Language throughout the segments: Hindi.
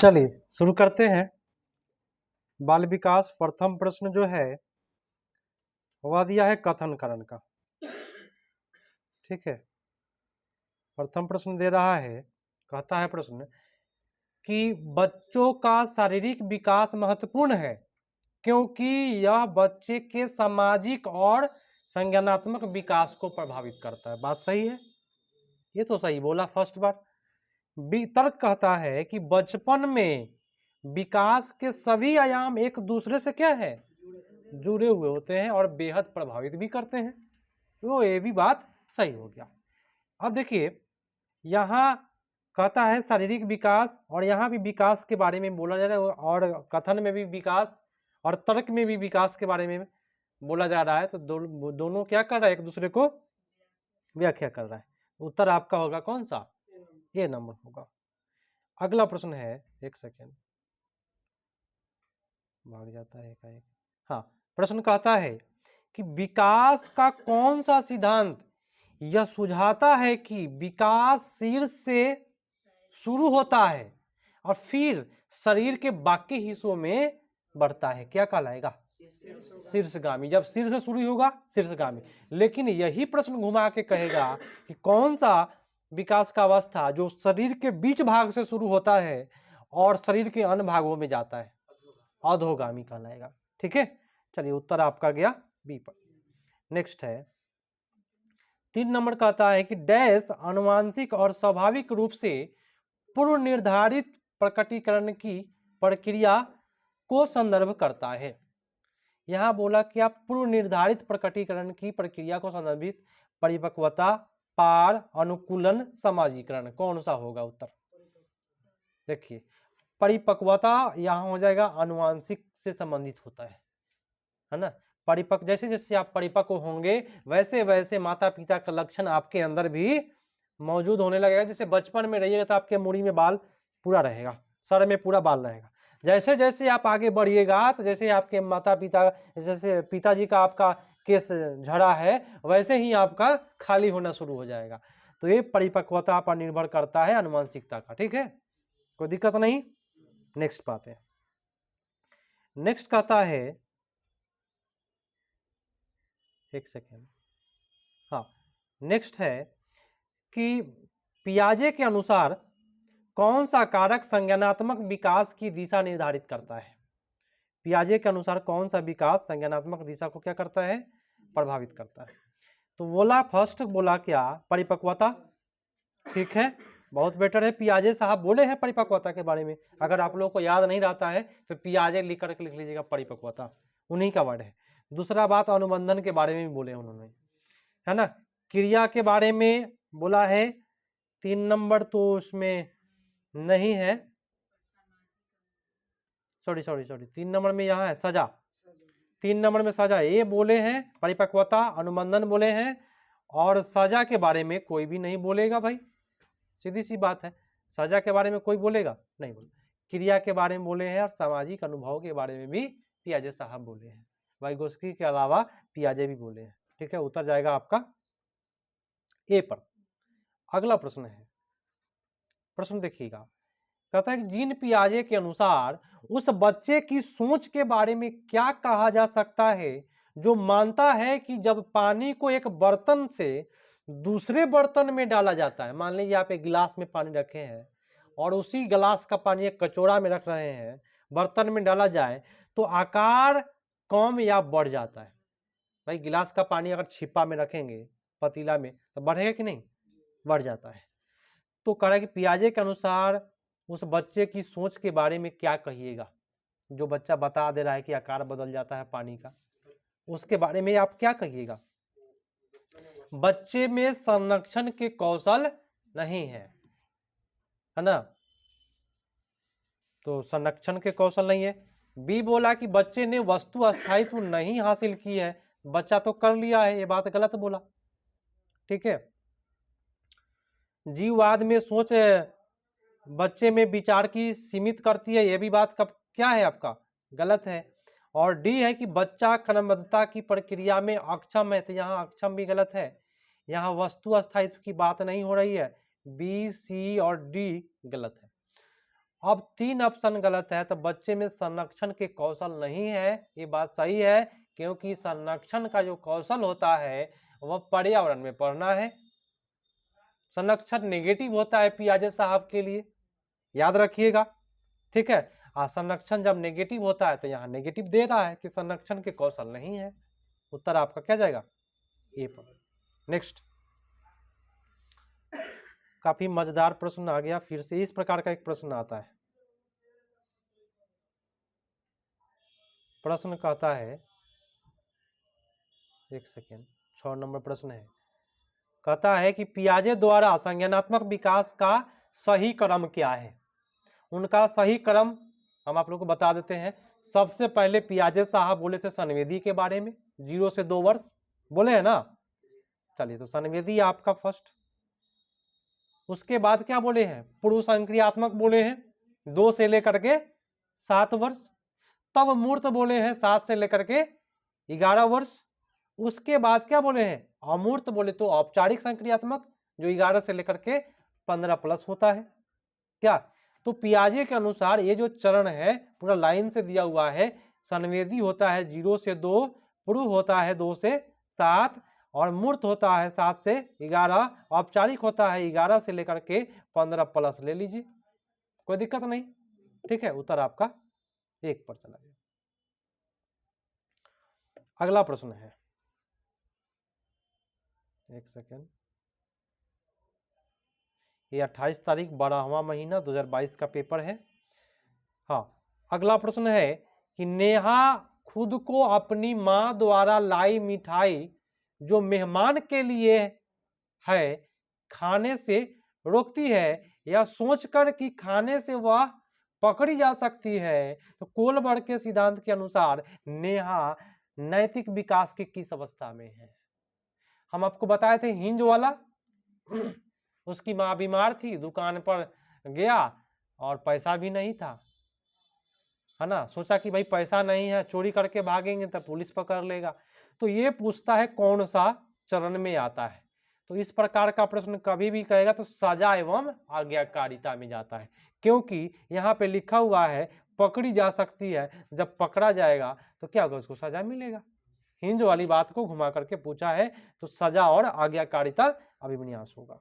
चलिए शुरू करते हैं। बाल विकास प्रथम प्रश्न जो है वह दिया है कथन करण का। ठीक है, प्रथम प्रश्न दे रहा है, कहता है प्रश्न कि बच्चों का शारीरिक विकास महत्वपूर्ण है क्योंकि यह बच्चे के सामाजिक और संज्ञानात्मक विकास को प्रभावित करता है। बात सही है, ये तो सही बोला फर्स्ट बार। तर्क कहता है कि बचपन में विकास के सभी आयाम एक दूसरे से क्या है, जुड़े हुए होते हैं और बेहद प्रभावित भी करते हैं। तो ये भी बात सही हो गया। अब देखिए, यहाँ कहता है शारीरिक विकास और यहाँ भी विकास के बारे में बोला जा रहा है और कथन में भी विकास और तर्क में भी विकास के बारे में बोला जा रहा है। तो दोनों क्या कर रहा है, एक दूसरे को व्याख्या कर रहा है। उत्तर आपका होगा कौन सा, ए नंबर होगा। अगला प्रश्न है, एक सेकेंड भाग जाता है एकाएक। हाँ, प्रश्न कहता है कि विकास का कौन सा सिद्धांत यह सुझाता है कि विकास सिर से शुरू होता है और फिर शरीर के बाकी हिस्सों में बढ़ता है। क्या कहलाएगा, शीर्षगामी। जब सिर से शुरू होगा शीर्षगामी। लेकिन यही प्रश्न घुमा के कहेगा कि कौन सा विकास का अवस्था जो शरीर के बीच भाग से शुरू होता है और शरीर के अन्य भागों में जाता है, अधोगामी कहलाएगा। ठीक है, चलिए उत्तर आपका गया बी पर। नेक्स्ट है 3 नंबर, कहता है कि डैश आनुवांशिक और स्वाभाविक रूप से पूर्व निर्धारित प्रकटीकरण की प्रक्रिया को संदर्भ करता है। यहां बोला कि आप पूर्व निर्धारित प्रकटीकरण की प्रक्रिया को संदर्भित परिपक्वता, पार, अनुकूलन, समाजीकरण, कौन सा होगा उत्तर। देखिए, परिपक्वता यहाँ हो जाएगा आनुवांशिक से संबंधित होता है ना। परिपक्व, जैसे जैसे आप परिपक्व होंगे वैसे वैसे माता पिता का लक्षण आपके अंदर भी मौजूद होने लगेगा। जैसे बचपन में रहिएगा तो आपके मुड़ी में बाल पूरा रहेगा, सर में पूरा बाल रहेगा। जैसे जैसे आप आगे बढ़िएगा तो जैसे आपके माता पिता, जैसे पिताजी का आपका केस झड़ा है वैसे ही आपका खाली होना शुरू हो जाएगा। तो ये परिपक्वता पर निर्भर करता है, आनुवांशिकता का। ठीक है, कोई दिक्कत नहीं। नेक्स्ट बात है, नेक्स्ट कहता है, एक सेकेंड, हाँ, नेक्स्ट है कि पियाजे के अनुसार कौन सा कारक संज्ञानात्मक विकास की दिशा निर्धारित करता है। पियाजे के अनुसार कौन सा विकास संज्ञानात्मक दिशा को क्या करता है, प्रभावित करता है। तो बोला फर्स्ट, बोला क्या, परिपक्वता। ठीक है, बहुत बेटर है। पियाजे साहब बोले हैं परिपक्वता के बारे में, अगर आप लोगों को याद नहीं रहता है तो पियाजे लिख करके लिख लीजिएगा, परिपक्वता उन्हीं का वर्ड है। दूसरा बात, अनुबंधन के बारे में भी बोले उन्होंने, है ना। क्रिया के बारे में बोला है, 3 नंबर तो उसमें नहीं है, सॉरी 3 नंबर में यहाँ है सजा। 3 नंबर में सजा ये बोले हैं, परिपक्वता अनुबंधन बोले हैं, और सजा के बारे में कोई भी नहीं बोलेगा भाई, सीधी सी बात है। सजा के बारे में कोई बोलेगा नहीं, बोले। क्रिया के बारे में बोले हैं और सामाजिक अनुभव के बारे में भी पियाजे साहब बोले हैं। वाइगोस्की के अलावा पियाजे भी बोले हैं। ठीक है, उत्तर जाएगा आपका ए पर। अगला प्रश्न है, प्रश्न देखिएगा, कहता है कि जीन पियाजे के अनुसार उस बच्चे की सोच के बारे में क्या कहा जा सकता है जो मानता है कि जब पानी को एक बर्तन से दूसरे बर्तन में डाला जाता है, मान लीजिए आप एक गिलास में पानी रखे हैं और उसी गिलास का पानी एक कचौड़ा में रख रहे हैं, बर्तन में डाला जाए तो आकार कम या बढ़ जाता है। भाई गिलास का पानी अगर छिपा में रखेंगे पतीला में तो बढ़ेगा कि नहीं, बढ़ जाता है। तो कह रहा है कि पियाजे के अनुसार उस बच्चे की सोच के बारे में क्या कहिएगा, जो बच्चा बता दे रहा है कि आकार बदल जाता है पानी का, उसके बारे में आप क्या कहिएगा। बच्चे में संरक्षण के कौशल नहीं है ना, तो संरक्षण के कौशल नहीं है। बी बोला कि बच्चे ने वस्तु अस्थायित्व नहीं हासिल की है, बच्चा तो कर लिया है, ये बात गलत बोला। ठीक है, जीववाद में सोच बच्चे में विचार की सीमित करती है, यह भी बात कब क्या है आपका, गलत है। और डी है कि बच्चा क्रमबद्धता की प्रक्रिया में अक्षम है, तो यहाँ अक्षम भी गलत है, यहाँ वस्तु अस्थायित्व की बात नहीं हो रही है। बी, सी और डी गलत है। अब 3 ऑप्शन गलत है, तो बच्चे में संरक्षण के कौशल नहीं है, ये बात सही है, क्योंकि संरक्षण का जो कौशल होता है वह पर्यावरण में पढ़ना है। संरक्षण नेगेटिव होता है पियाजे साहब के लिए, याद रखिएगा, ठीक है। संरक्षण जब नेगेटिव होता है तो यहाँ नेगेटिव दे रहा है कि संरक्षण के कौशल नहीं है। उत्तर आपका क्या जाएगा? ए पर। नेक्स्ट, काफी मजेदार प्रश्न आ गया फिर से। इस प्रकार का एक प्रश्न आता है, प्रश्न कहता है, एक सेकेंड, 6 नंबर प्रश्न है, कहता है कि पियाजे द्वारा संज्ञानात्मक विकास का सही क्रम क्या है। उनका सही क्रम हम आप लोग को बता देते हैं। सबसे पहले पियाजे साहब बोले थे संवेदी के बारे में, 0 से 2 वर्ष बोले हैं ना। चलिए, तो संवेदी आपका फर्स्ट। उसके बाद क्या बोले हैं? पूर्व संक्रियात्मक बोले हैं, 2 से लेकर के 7 वर्ष। तब मूर्त बोले हैं 7 से लेकर के 11 वर्ष। उसके बाद क्या बोले हैं? अमूर्त बोले तो औपचारिक संक्रियात्मक, जो 11 से लेकर के 15 प्लस होता है। क्या? तो पियाजे के अनुसार ये जो चरण है पूरा लाइन से दिया हुआ है। संवेदी होता है 0 से 2, पूर्व होता है 2 से 7, और मूर्त होता है 7 से 11, औपचारिक होता है 11 से लेकर के 15 प्लस ले लीजिए, कोई दिक्कत नहीं, ठीक है। उत्तर आपका 1 पर चला गया। अगला प्रश्न है, एक सेकेंड, ये 28 तारीख 12वां महीना 2022 का पेपर है। हाँ, अगला प्रश्न है कि नेहा खुद को अपनी माँ द्वारा लाई मिठाई जो मेहमान के लिए है खाने से रोकती है या सोचकर कि खाने से वह पकड़ी जा सकती है। तो कोलबर्ग के सिद्धांत के अनुसार नेहा नैतिक विकास की किस अवस्था में है? हम आपको बताए थे हिंज वाला, उसकी माँ बीमार थी, दुकान पर गया और पैसा भी नहीं था, है ना। सोचा कि भाई पैसा नहीं है, चोरी करके भागेंगे तो पुलिस पकड़ लेगा। तो ये पूछता है कौन सा चरण में आता है। तो इस प्रकार का प्रश्न कभी भी कहेगा तो सजा एवं आज्ञाकारिता में जाता है, क्योंकि यहाँ पे लिखा हुआ है पकड़ी जा सकती है। जब पकड़ा जाएगा तो क्या होगा? उसको सजा मिलेगा। हिंज वाली बात को घुमा करके पूछा है, तो सजा और आज्ञाकारिता अभिविन्यास होगा।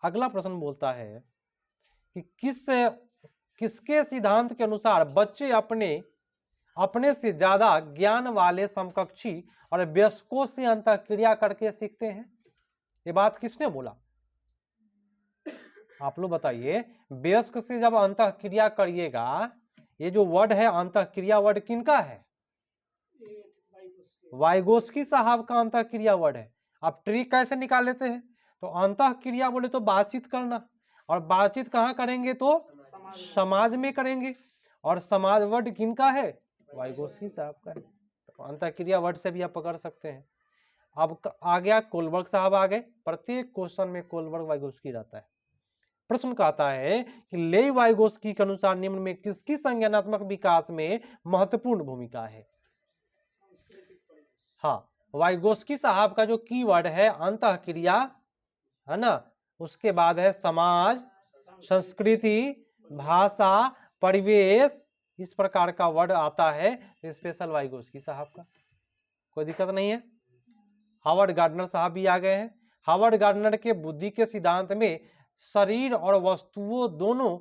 अगला प्रश्न बोलता है कि किसके सिद्धांत के अनुसार बच्चे अपने से ज्यादा ज्ञान वाले समकक्षी और वयस्कों से अंतःक्रिया करके सीखते हैं? ये बात किसने बोला? आप लोग बताइए। वयस्क से जब अंतःक्रिया करिएगा, ये जो वर्ड है अंतःक्रिया वर्ड किनका है? वाइगोस्की साहब का अंतःक्रिया वर्ड है। आप ट्रिक कैसे निकाल लेते हैं? तो अंतःक्रिया बोले तो बातचीत करना, और बातचीत कहाँ करेंगे? तो समाज में करेंगे, और समाज वर्ड किनका है? वाइगोस्की साहब का है। तो अंतःक्रिया वर्ड से भी आप पकड़ सकते हैं। अब आ गया कोलबर्ग साहब आ गए। प्रत्येक क्वेश्चन में कोलबर्ग वाइगोस्की रहता है। प्रश्न कहता है कि लेई वाइगोस्की के अनुसार निम्न में किसकी संज्ञानात्मक विकास में महत्वपूर्ण भूमिका है? हाँ, वाइगोस्की साहब का जो कीवर्ड है अंतःक्रिया, है ना, उसके बाद है समाज, संस्कृति, भाषा, परिवेश, इस प्रकार का वर्ड आता है। स्पेशल वाइगोस्की साहब का, कोई दिक्कत नहीं है। हावर्ड गार्डनर साहब भी आ गए हैं। हावर्ड गार्डनर के बुद्धि के सिद्धांत में शरीर और वस्तुओं दोनों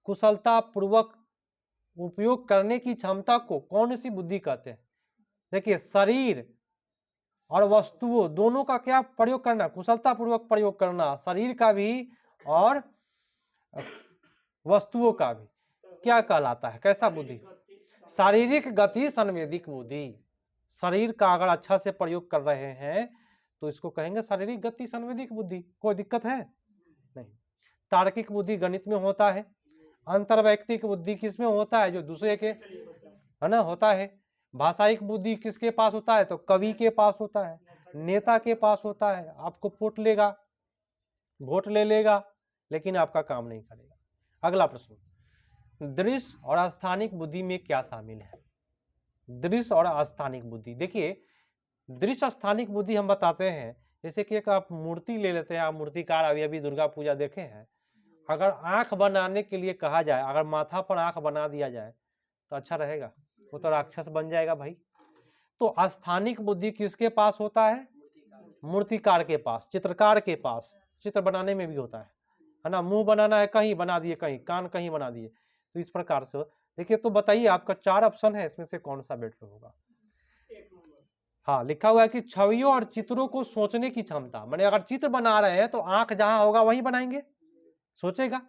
कुशलता पूर्वक उपयोग करने की क्षमता को कौन सी बुद्धि कहते हैं? देखिए, शरीर और वस्तुओं दोनों का क्या प्रयोग करना? कुशलता पूर्वक प्रयोग करना, शरीर का भी और वस्तुओं का भी। क्या कहलाता है? कैसा बुद्धि? शारीरिक गति संवेदिक बुद्धि। शरीर का अगर अच्छा से प्रयोग कर रहे हैं तो इसको कहेंगे शारीरिक गति संवेदिक बुद्धि। कोई दिक्कत है? नहीं। तार्किक बुद्धि गणित में होता है। अंतर्वैयक्तिक बुद्धि किसमें होता है? जो दूसरे के, है ना, होता है। भाषायिक बुद्धि किसके पास होता है? तो कवि के पास होता है, नेता के पास होता है। आपको वोट ले लेगा, लेकिन आपका काम नहीं करेगा। अगला प्रश्न, दृश्य और स्थानिक बुद्धि में क्या शामिल है? दृश्य और स्थानिक बुद्धि, देखिए दृश्य स्थानिक बुद्धि हम बताते हैं। जैसे कि एक आप मूर्ति ले लेते हैं, आप मूर्तिकार अभी दुर्गा पूजा देखे हैं, अगर आंख बनाने के लिए कहा जाए, अगर माथा पर आंख बना दिया जाए तो अच्छा रहेगा, वो तो राक्षस बन जाएगा भाई। तो स्थानिक बुद्धि किसके पास होता है? मूर्तिकार के पास, चित्रकार के पास। चित्र बनाने में भी होता है ना, मुंह बनाना है कहीं बना दिए, कहीं कान कहीं बना दिए, तो इस प्रकार से देखिए। तो बताइए आपका 4 ऑप्शन है, इसमें से कौन सा बेटर होगा? हाँ, लिखा हुआ है कि छवियों और चित्रों को सोचने की क्षमता, माने अगर चित्र बना रहे हैं तो आंख जहां होगा वहीं बनाएंगे, सोचेगा।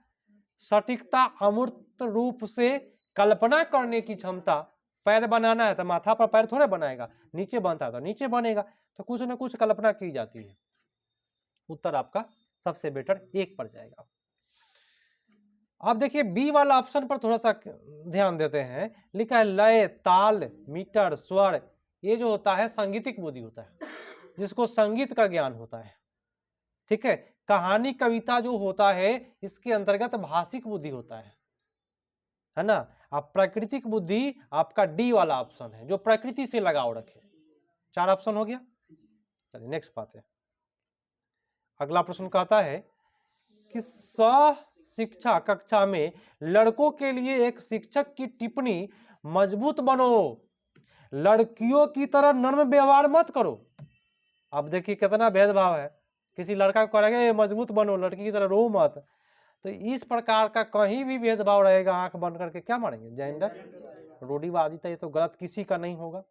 सटीकता, अमूर्त रूप से कल्पना करने की क्षमता, पैर बनाना है तो माथा पर पैर थोड़े बनाएगा, नीचे बनता है तो नीचे बनेगा, तो कुछ ना कुछ कल्पना की जाती है। उत्तर आपका सबसे बेटर 1 पर जाएगा। अब देखिए बी वाला ऑप्शन पर थोड़ा सा ध्यान देते हैं। लिखा है लय, ताल, मीटर, स्वर। ये जो होता है संगीतिक बुद्धि होता है, जिसको संगीत का ज्ञान होता है, ठीक है। कहानी, कविता जो होता है इसके अंतर्गत भाषिक बुद्धि होता है ना। अब प्राकृतिक बुद्धि आपका डी वाला ऑप्शन है, जो प्रकृति से लगाव रखे। 4 ऑप्शन हो गया। चलिए नेक्स्ट बात है। अगला प्रश्न कहता है कि सह शिक्षा कक्षा में लड़कों के लिए एक शिक्षक की टिप्पणी, मजबूत बनो, लड़कियों की तरह नर्म व्यवहार मत करो। अब देखिए कितना भेदभाव है, किसी लड़का को कहेंगे मजबूत बनो, लड़की की तरह रो मत। तो इस प्रकार का कहीं भी भेदभाव रहेगा, आंख बंद करके क्या मारेंगे? जेंडर रूढ़िवादिता, ये तो गलत किसी का नहीं होगा।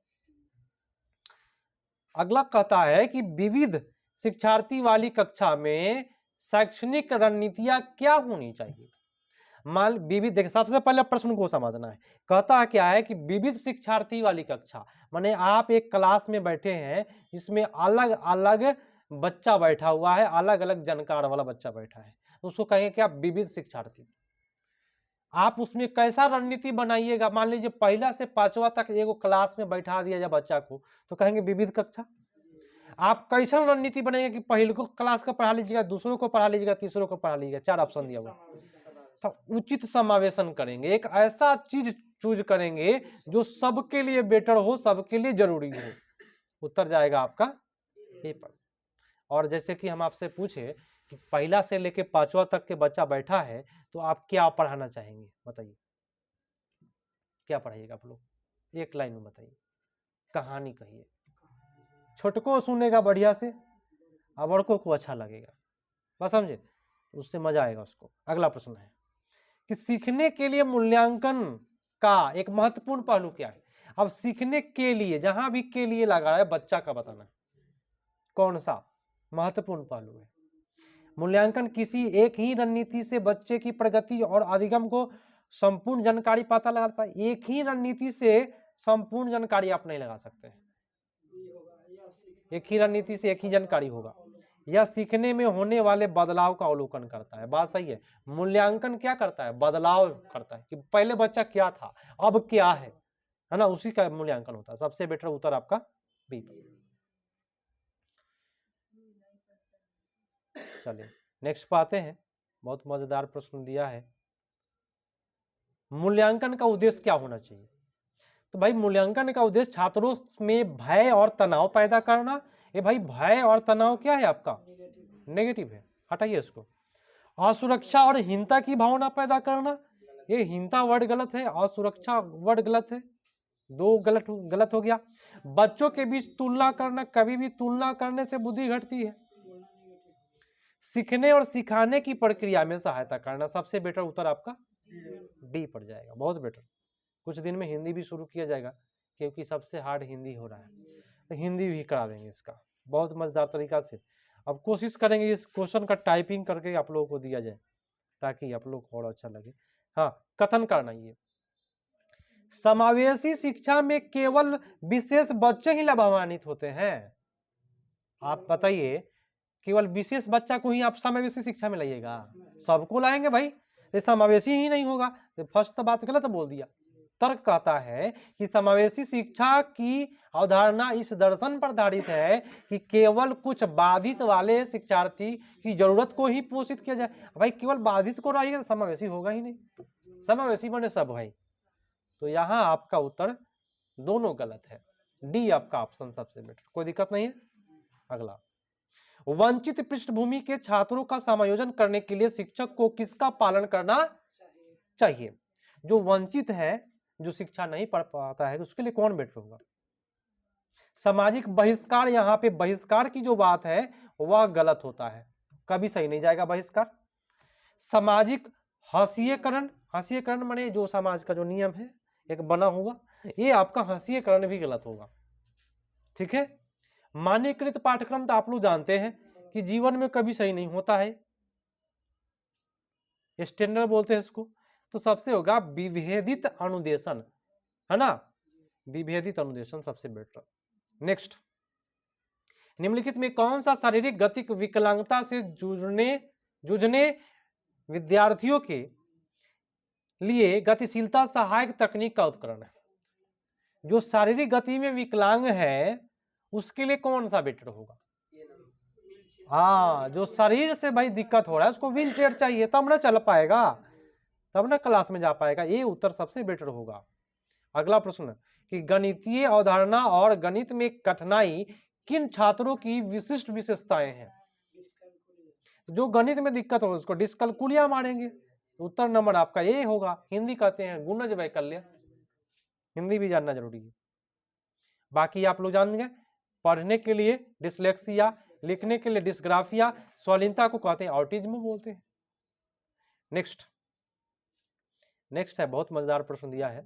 अगला कहता है कि विविध शिक्षार्थी वाली कक्षा में शैक्षणिक रणनीतियां क्या होनी चाहिए? मान विविध, देखिए सबसे पहले प्रश्न को समझना है। कहता क्या है कि विविध शिक्षार्थी वाली कक्षा, माने आप एक क्लास में बैठे हैं जिसमें अलग अलग बच्चा बैठा हुआ है, अलग अलग जानकार वाला बच्चा बैठा है, तो उसको कहेंगे क्या? विविध शिक्षार्थी। आप उसमें कैसा रणनीति बनाइएगा? मान लीजिए पहला से 5वां तक एगो क्लास में बैठा दिया जाए बच्चा को, तो कहेंगे विविध कक्षा। आप कैसा रणनीति बनाएंगे कि पहले को क्लास का पढ़ा लीजिएगा, दूसरों को पढ़ा लीजिएगा, तीसरों को पढ़ा लीजिएगा? 4 ऑप्शन दिया हुआ। तो उचित समावेशन करेंगे, एक ऐसा चीज चूज करेंगे जो सबके लिए बेटर हो, सबके लिए जरूरी हो। उत्तर जाएगा आपका ए पर। और जैसे कि हम आपसे पूछे कि पहला से लेके 5वां तक के बच्चा बैठा है, तो आप क्या पढ़ाना चाहेंगे? बताइए क्या पढ़ाइएगा आप लोग? एक लाइन में बताइए, कहानी कहिए। छोटको सुनेगा बढ़िया से, और बड़कों को अच्छा लगेगा, बस समझे, उससे मजा आएगा उसको। अगला प्रश्न है कि सीखने के लिए मूल्यांकन का एक महत्वपूर्ण पहलू क्या है? अब सीखने के लिए, जहां भी के लिए लगा है बच्चा का बताना कौन सा महत्वपूर्ण पहलू है। मूल्यांकन किसी एक ही रणनीति से बच्चे की प्रगति और अधिगम को संपूर्ण जानकारी पता लगाता है। एक ही रणनीति से संपूर्ण जानकारी आप नहीं लगा सकते हैं, एक ही रणनीति से एक ही जानकारी होगा। यह सीखने में होने वाले बदलाव का अवलोकन करता है। बात सही है। मूल्यांकन क्या करता है? बदलाव करता है कि पहले बच्चा क्या था, अब क्या है ना, उसी का मूल्यांकन होता है। सबसे बेटर उत्तर आपका बी। चलिए नेक्स्ट पे आते हैं। बहुत मजेदार प्रश्न दिया है, मूल्यांकन का उद्देश्य क्या होना चाहिए? तो भाई मूल्यांकन का उद्देश्य छात्रों में भय और तनाव पैदा करना। ये भाई भय और तनाव क्या है आपका? नेगेटिव है, हटाइए इसको। असुरक्षा और हीनता की भावना पैदा करना, ये हीनता वर्ड गलत है, असुरक्षा वर्ड गलत है, दो गलत हो गया। बच्चों के बीच तुलना करना, कभी भी तुलना करने से बुद्धि घटती है। सीखने और सिखाने की प्रक्रिया में सहायता करना, सबसे बेटर उत्तर आपका डी पड़ जाएगा। बहुत बेटर। कुछ दिन में हिंदी भी शुरू किया जाएगा, क्योंकि सबसे हार्ड हिंदी हो रहा है, तो हिंदी भी करा देंगे इसका बहुत मजेदार तरीका से। अब कोशिश करेंगे इस क्वेश्चन का टाइपिंग करके आप लोगों को दिया जाए, ताकि आप लोग को और अच्छा लगे। हाँ, कथन करना, ये समावेशी शिक्षा में केवल विशेष बच्चे ही लाभान्वित होते हैं। आप बताइए, केवल विशेष बच्चा को ही आप समावेशी शिक्षा में लाइएगा? सबको लाएंगे भाई, ये समावेशी ही नहीं होगा। तो फर्स्ट तो बात गलत बोल दिया। तर्क कहता है कि समावेशी शिक्षा की अवधारणा इस दर्शन पर आधारित है कि केवल कुछ बाधित वाले शिक्षार्थी की जरूरत को ही पोषित किया जाए। भाई केवल बाधित को रहिएगा तो समावेशी होगा ही नहीं, समावेशी बने सब भाई। तो यहाँ आपका उत्तर दोनों गलत है, डी आपका ऑप्शन सबसे बेटर। कोई दिक्कत नहीं है। अगला, वंचित पृष्ठभूमि के छात्रों का समायोजन करने के लिए शिक्षक को किसका पालन करना चाहिए? जो वंचित है, जो शिक्षा नहीं पढ़ पाता है, उसके लिए कौन बेटर होगा? सामाजिक बहिष्कार, यहाँ पे बहिष्कार की जो बात है वह गलत होता है, कभी सही नहीं जाएगा बहिष्कार। सामाजिक हास्यकरण, हास्यकरण माने जो समाज का जो नियम है एक बना हुआ, ये आपका हास्यकरण भी गलत होगा। ठीक है। मान्यकृत पाठ्यक्रम तो आप लोग जानते हैं कि जीवन में कभी सही नहीं होता है, स्टैंडर्ड बोलते हैं इसको। तो सबसे होगा विभेदित अनुदेशन, है ना, विभेदित अनुदेशन सबसे बेटर। नेक्स्ट, निम्नलिखित में कौन सा शारीरिक गतिक विकलांगता से जूझने विद्यार्थियों के लिए गतिशीलता सहायक तकनीक का उपकरण है? जो शारीरिक गति में विकलांग है उसके लिए कौन सा बेटर होगा? हाँ, जो शरीर से भाई दिक्कत हो रहा है उसको व्हील चेयर चाहिए, तब ना चल पाएगा, तब ना क्लास में जा पाएगा। ये उत्तर सबसे बेटर होगा। अगला प्रश्न कि गणितीय अवधारणा और गणित में कठिनाई किन छात्रों की विशिष्ट विशेषताएं हैं? जो गणित में दिक्कत हो उसको डिस्कलकुलिया मारेंगे। उत्तर नंबर आपका ये होगा। हिंदी कहते हैं गुणज वैकल्य, हिंदी भी जानना जरूरी है। बाकी आप लोग जानेंगे, पढ़ने के लिए डिसलेक्सिया, लिखने के लिए डिस्ग्राफिया, स्वालीनता को कहते हैं ऑटिज्म बोलते हैं। नेक्स्ट है, बहुत मजेदार प्रश्न दिया है।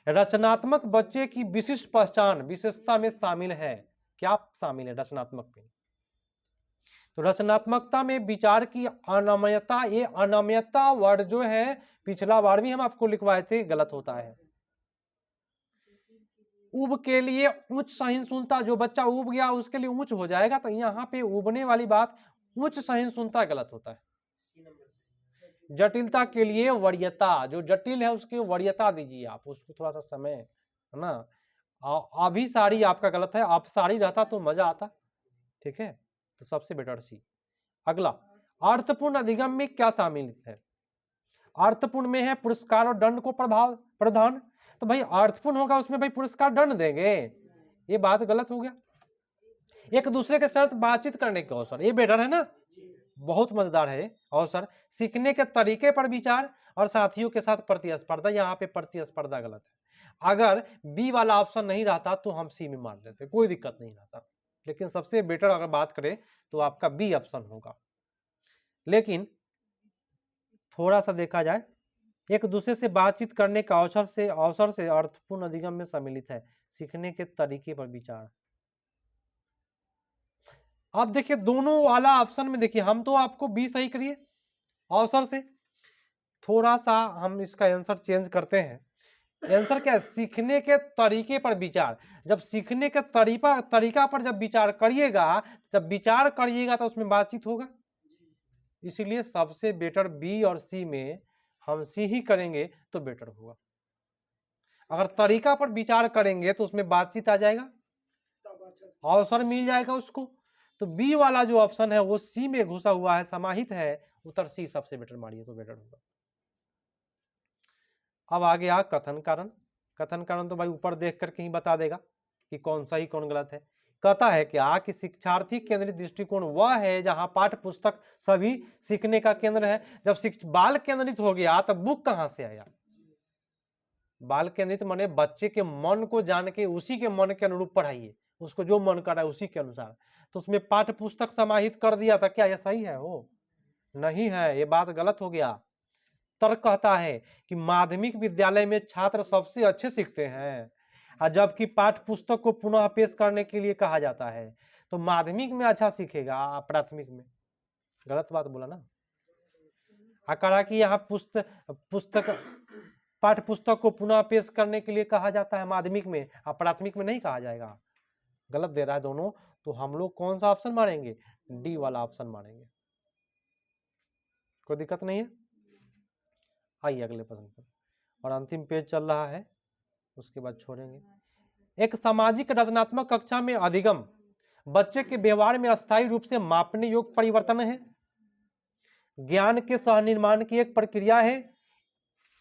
रचनात्मक बच्चे की विशिष्ट पहचान विशेषता में शामिल है, क्या शामिल है रचनात्मक में? तो रचनात्मकता में विचार की अनम्यता, ये अनम्यता वर्ड जो है पिछला बार भी हम आपको लिखवाए थे, गलत होता है। उब के लिए उच्च सहिष्णुता, जो बच्चा उब गया उसके लिए उच्च हो जाएगा, तो यहाँ पे उबने वाली बात उच्च सहिष्णुता गलत होता है। जटिलता के लिए वरीयता, जो जटिल है उसके वरीयता दीजिए आप, उसको थोड़ा सा समय, है ना। अभिसारी आपका गलत है, अपसारी रहता तो मजा आता। ठीक है, तो सबसे बेटर सी। अगला, अर्थपूर्ण अधिगम में क्या शामिल है? अर्थपूर्ण में है पुरस्कार और दंड को प्रधान, तो भाई अर्थपूर्ण होगा उसमें भाई पुरस्कार दंड देंगे, ये बात गलत हो गया। एक दूसरे के साथ बातचीत करने के अवसर, ये बेटर है ना, बहुत मजेदार है अवसर। सीखने के तरीके पर विचार और साथियों के साथ प्रतिस्पर्धा, यहाँ पे प्रतिस्पर्धा गलत है। अगर बी वाला ऑप्शन नहीं रहता तो हम सी में मान लेते, कोई दिक्कत नहीं रहता, लेकिन सबसे बेटर अगर बात करें तो आपका बी ऑप्शन होगा। लेकिन थोड़ा सा देखा जाए, एक दूसरे से बातचीत करने का अवसर से अर्थपूर्ण अधिगम में सम्मिलित है, सीखने के तरीके पर विचार। अब देखिए दोनों वाला ऑप्शन में देखिए, हम तो आपको बी सही करिए अवसर से, थोड़ा सा हम इसका आंसर चेंज करते हैं। आंसर क्या है? सीखने के तरीके पर विचार। जब सीखने के तरीका पर जब विचार करिएगा, तो उसमें बातचीत होगा। इसीलिए सबसे बेटर बी और सी में हम सी ही करेंगे तो बेटर होगा। अगर तरीका पर विचार करेंगे तो उसमें बातचीत आ जाएगा, अवसर मिल जाएगा उसको। तो बी वाला जो ऑप्शन है वो सी में घुसा हुआ है, समाहित है, उत्तर सी सबसे बेटर मारिए तो बेटर होगा। अब आ गया कथन कारण। कथन कारण तो भाई ऊपर देख करके ही बता देगा कि कौन सही कौन गलत है। कहता है क्या कि शिक्षार्थी केंद्रित दृष्टिकोण वह है जहां पाठ्य पुस्तक सभी सीखने का केंद्र है। जब बाल केंद्रित हो गया तब बुक कहां से आया? बाल केंद्रित माने बच्चे के मन को जान के उसी के मन के अनुरूप पढ़ाइए, उसको जो मन कर रहा है उसी के अनुसार। तो उसमें पाठ्य पुस्तक समाहित कर दिया था, क्या यह सही है? वो नहीं है, ये बात गलत हो गया। तर्क कहता है कि माध्यमिक विद्यालय में छात्र सबसे अच्छे सीखते हैं, और जबकि पाठ्य पुस्तक को पुनः पेश करने के लिए कहा जाता है, तो माध्यमिक में अच्छा सीखेगा, प्राथमिक में। गलत बात बोला ना। कहा कि यहाँ पाठ्य पुस्तक को पुनः पेश करने के लिए कहा जाता है माध्यमिक में, और प्राथमिक में नहीं कहा जाएगा। गलत दे रहा है दोनों। तो हम लोग कौन सा ऑप्शन मारेंगे? डी वाला ऑप्शन मारेंगे। कोई दिक्कत नहीं है। आइए अगले प्रश्न पर, और अंतिम पेज चल रहा है, उसके बाद छोड़ेंगे। एक सामाजिक रचनात्मक कक्षा में अधिगम बच्चे के व्यवहार में अस्थायी रूप से मापने योग्य परिवर्तन है, ज्ञान के सह निर्माण की एक प्रक्रिया है,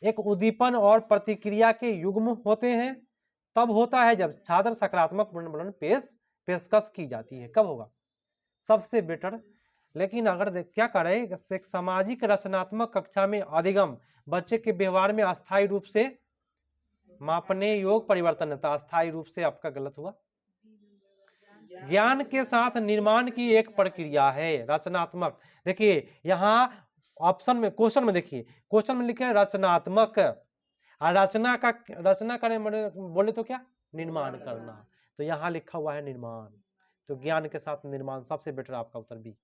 एक उद्दीपन और प्रतिक्रिया के युग्म होते हैं, तब होता है जब छात्र सकारात्मक पुनर्मनन पेशकश की जाती है। कब होगा? सबसे बेटर। लेकिन अगर क्या करें, एक सामाजिक रचनात्मक कक्षा में अधिगम बच्चे के व्यवहार में अस्थायी रूप से मापने योग परिवर्तन है, तो अस्थायी रूप से आपका गलत हुआ। ज्ञान के साथ निर्माण की एक प्रक्रिया है रचनात्मक। देखिए यहाँ ऑप्शन में, क्वेश्चन में देखिए, क्वेश्चन में लिखे है रचनात्मक, और रचना करें बोले तो क्या, निर्माण करना, तो यहाँ लिखा हुआ है निर्माण, तो ज्ञान के साथ निर्माण सबसे बेटर आपका उत्तर बी।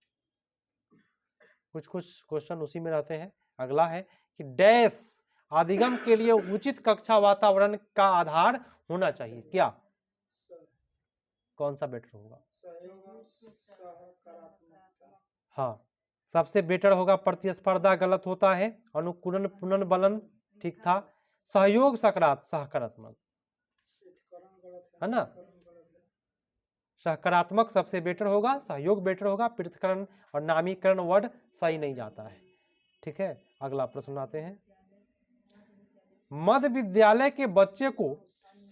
कुछ क्वेश्चन उसी में रहते हैं। अगला है कि डैश अधिगम के लिए उचित कक्षा वातावरण का आधार होना चाहिए, क्या, कौन सा बेटर होगा? हाँ, सबसे बेटर होगा प्रतिस्पर्धा, गलत होता है। अनुकूलन पुनर्बलन ठीक था। सहयोग सकारात्मक है ना, सकारात्मक सबसे बेटर होगा, सहयोग बेटर होगा, पृथक्करण और नामीकरण वर्ड सही नहीं जाता है। ठीक है, अगला प्रश्न आते हैं। मध्य विद्यालय के बच्चे को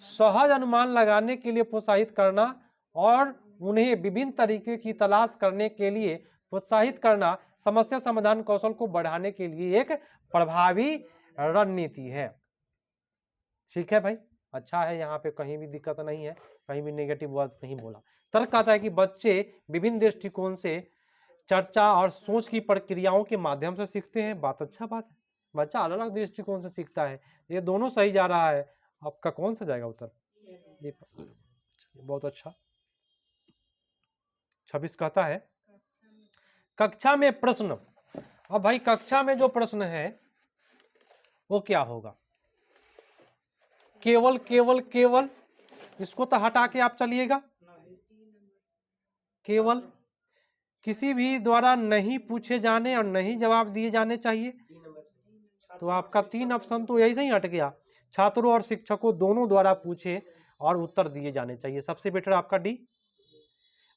सहज अनुमान लगाने के लिए प्रोत्साहित करना और उन्हें विभिन्न तरीके की तलाश करने के लिए प्रोत्साहित करना समस्या समाधान कौशल को बढ़ाने के लिए एक प्रभावी रणनीति है। ठीक है भाई, अच्छा है, यहाँ पे कहीं भी दिक्कत नहीं है, कहीं भी नेगेटिव वर्ड नहीं बोला। तर्क आता है कि बच्चे विभिन्न दृष्टिकोण से चर्चा और सोच की प्रक्रियाओं के माध्यम से सीखते हैं। बात अच्छा बात है, बच्चा अलग अलग दृष्टिकोण से सीखता है, ये दोनों सही जा रहा है। आपका कौन सा जाएगा उत्तर? ये बहुत अच्छा। 26 कहता है कक्षा में प्रश्न। अब भाई कक्षा में जो प्रश्न है वो क्या होगा? केवल केवल केवल इसको तो हटा के आप चलिएगा। केवल किसी भी द्वारा नहीं पूछे जाने और नहीं जवाब दिए जाने चाहिए, तो आपका 3 ऑप्शन तो यही से ही हट गया। छात्रों और शिक्षकों दोनों द्वारा पूछे और उत्तर दिए जाने चाहिए, सबसे बेटर आपका डी।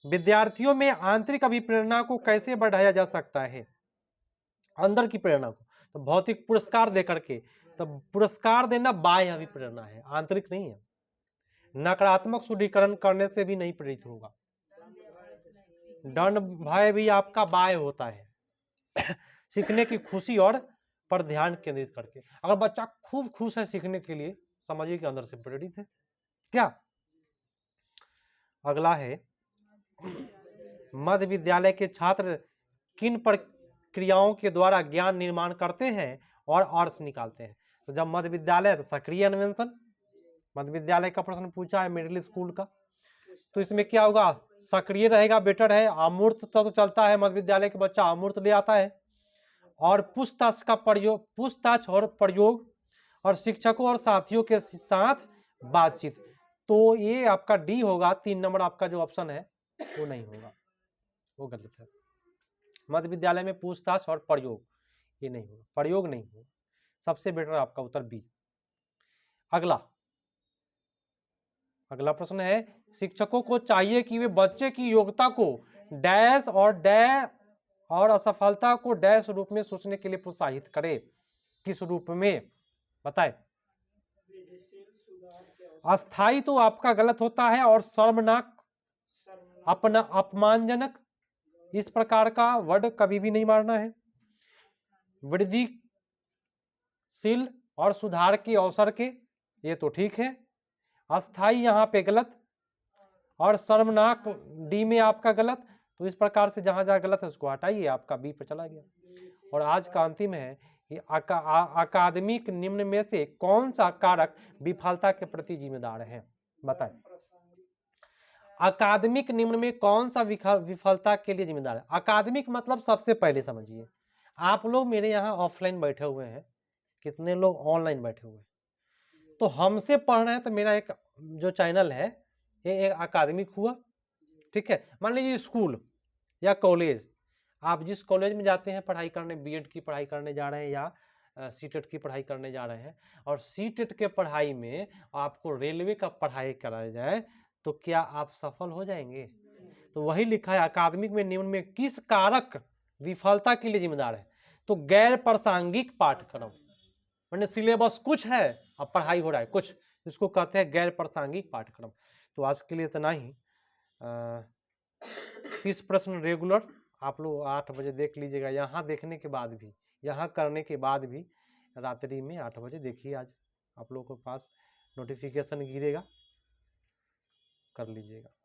विद्यार्थियों में आंतरिक अभिप्रेरणा को कैसे बढ़ाया जा सकता है? अंदर की प्रेरणा को तो भौतिक पुरस्कार देकर के, तो पुरस्कार देना बाह्य अभिप्रेरणा है, आंतरिक नहीं है। नकारात्मक शुद्धिकरण करने से भी नहीं प्रेरित होगा। दंड भय भी आपका बाह्य होता है सीखने की खुशी और पर ध्यान केंद्रित करके। अगर बच्चा खूब खुश है सीखने के लिए, समझिए कि अंदर से प्रेरित है क्या। अगला है मध्य विद्यालय के छात्र किन प्रक्रियाओं के द्वारा ज्ञान निर्माण करते हैं और अर्थ निकालते हैं? तो जब मध्य विद्यालय तो सक्रिय अन्वेषण, मध्य विद्यालय का प्रश्न पूछा है मिडिल स्कूल का, तो इसमें क्या होगा? सक्रिय रहेगा, बेटर है। अमूर्त तो चलता है, मध्य विद्यालय के बच्चा अमूर्त ले आता है। और पूछताछ का प्रयोग, पूछताछ और प्रयोग, और शिक्षकों और साथियों के साथ बातचीत, तो ये आपका डी होगा। 3 नंबर आपका जो ऑप्शन है वो नहीं होगा, वो गलत है। मध्य विद्यालय में पूछताछ और प्रयोग ये नहीं होगा, प्रयोग नहीं होगा, सबसे बेटर आपका उत्तर बी। अगला प्रश्न है शिक्षकों को चाहिए कि वे बच्चे की योग्यता को डैश और असफलता को डैश रूप में सोचने के लिए प्रोत्साहित करे। किस रूप में बताए? अस्थाई तो आपका गलत होता है, और शर्मनाक, अपना अपमानजनक, इस प्रकार का वर्ड कभी भी नहीं मारना है। वृद्धिशील और सुधार के अवसर के, ये तो ठीक है। अस्थाई यहाँ पे गलत, और शर्मनाक डी में आपका गलत। तो इस प्रकार से जहां जहां गलत है उसको हटाइए, आपका बी पे चला गया। और आज का अंतिम है कि अकादमिक निम्न में से कौन सा कारक विफलता के प्रति जिम्मेदार है? बताएं, अकादमिक निम्न में कौन सा विफलता के लिए जिम्मेदार है? अकादमिक मतलब सबसे पहले समझिए, आप लोग मेरे यहाँ ऑफलाइन बैठे हुए हैं, कितने लोग ऑनलाइन बैठे हुए हैं, तो हमसे पढ़ रहे हैं। तो मेरा एक जो चैनल है ये एक अकादमिक हुआ, ठीक है। मान लीजिए स्कूल या कॉलेज, आप जिस कॉलेज में जाते हैं पढ़ाई करने, बीएड की पढ़ाई करने जा रहे हैं या सीटेट की पढ़ाई करने जा रहे हैं, और सीटेट के पढ़ाई में आपको रेलवे का पढ़ाई कराया जाए, तो क्या आप सफल हो जाएंगे? तो वही लिखा है अकादमिक में निम्न में किस कारक विफलता के लिए जिम्मेदार है? तो गैर प्रासंगिक पाठ्यक्रम, मैंने सिलेबस कुछ है अब पढ़ाई हो रहा है कुछ, इसको कहते हैं गैर प्रासंगिक पाठ्यक्रम। तो आज के लिए इतना ही। 30 प्रश्न रेगुलर आप लोग 8 बजे देख लीजिएगा। यहाँ देखने के बाद भी, यहाँ करने के बाद भी रात्रि में 8 बजे देखिए। आज आप लोगों के पास नोटिफिकेशन गिरेगा, कर लीजिएगा।